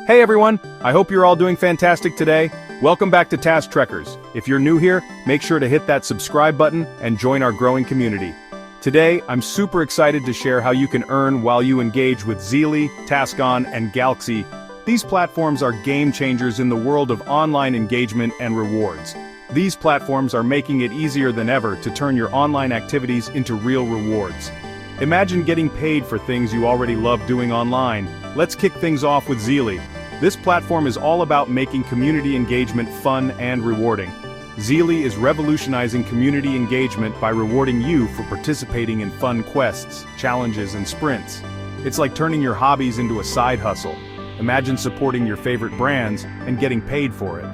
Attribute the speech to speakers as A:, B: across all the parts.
A: Hey everyone, I hope you're all doing fantastic today. Welcome back to Task Trekkers. If you're new here, make sure to hit that subscribe button and join our growing community. Today, I'm super excited to share how you can earn while you engage with Zealy, TaskOn, and Galxe. These platforms are game changers in the world of online engagement and rewards. These platforms are making it easier than ever to turn your online activities into real rewards. Imagine getting paid for things you already love doing online. Let's kick things off with Zealy. This platform is all about making community engagement fun and rewarding. Zealy is revolutionizing community engagement by rewarding you for participating in fun quests, challenges, and sprints. It's like turning your hobbies into a side hustle. Imagine supporting your favorite brands and getting paid for it.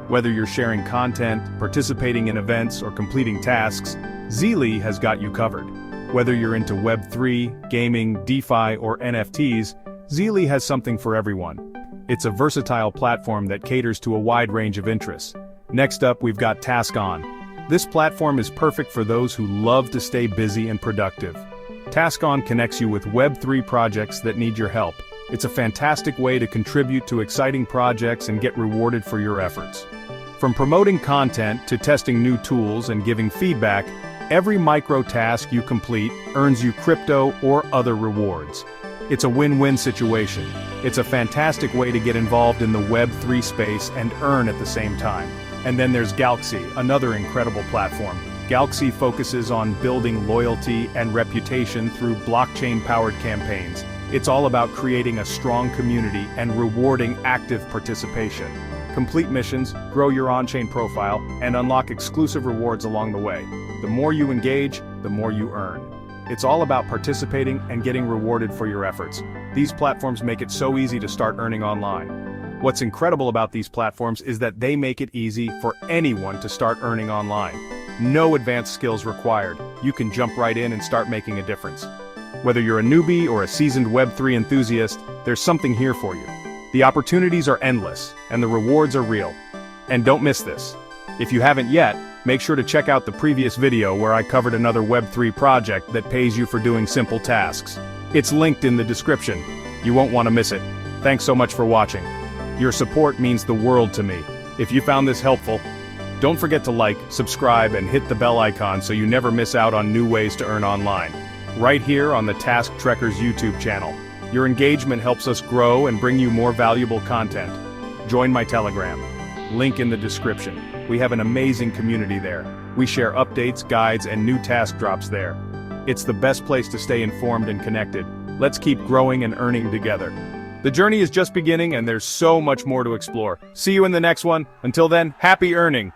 A: Whether you're sharing content, participating in events, or completing tasks, Zealy has got you covered. Whether you're into Web3, gaming, DeFi, or NFTs, Zealy has something for everyone. It's a versatile platform that caters to a wide range of interests. Next up, we've got TaskOn. This platform is perfect for those who love to stay busy and productive. TaskOn connects you with Web3 projects that need your help. It's a fantastic way to contribute to exciting projects and get rewarded for your efforts. From promoting content to testing new tools and giving feedback, every micro task you complete earns you crypto or other rewards. It's a win-win situation. It's a fantastic way to get involved in the Web3 space and earn at the same time. And then there's Galxe, another incredible platform. Galxe focuses on building loyalty and reputation through blockchain-powered campaigns. It's all about creating a strong community and rewarding active participation. Complete missions, grow your on-chain profile, and unlock exclusive rewards along the way. The more you engage, the more you earn. It's all about participating and getting rewarded for your efforts. These platforms make it so easy to start earning online. What's incredible about these platforms is that they make it easy for anyone to start earning online. No advanced skills required. You can jump right in and start making a difference. Whether you're a newbie or a seasoned Web3 enthusiast, there's something here for you. The opportunities are endless, and the rewards are real. And don't miss this. If you haven't yet, make sure to check out the previous video where I covered another Web3 project that pays you for doing simple tasks. It's linked in the description. You won't want to miss it. Thanks so much for watching. Your support means the world to me. If you found this helpful, don't forget to like, subscribe, and hit the bell icon so you never miss out on new ways to earn online. Right here on the Task Trekkers YouTube channel. Your engagement helps us grow and bring you more valuable content. Join my Telegram. Link in the description. We have an amazing community there. We share updates, guides, and new task drops there. It's the best place to stay informed and connected. Let's keep growing and earning together. The journey is just beginning and there's so much more to explore. See you in the next one. Until then, happy earning!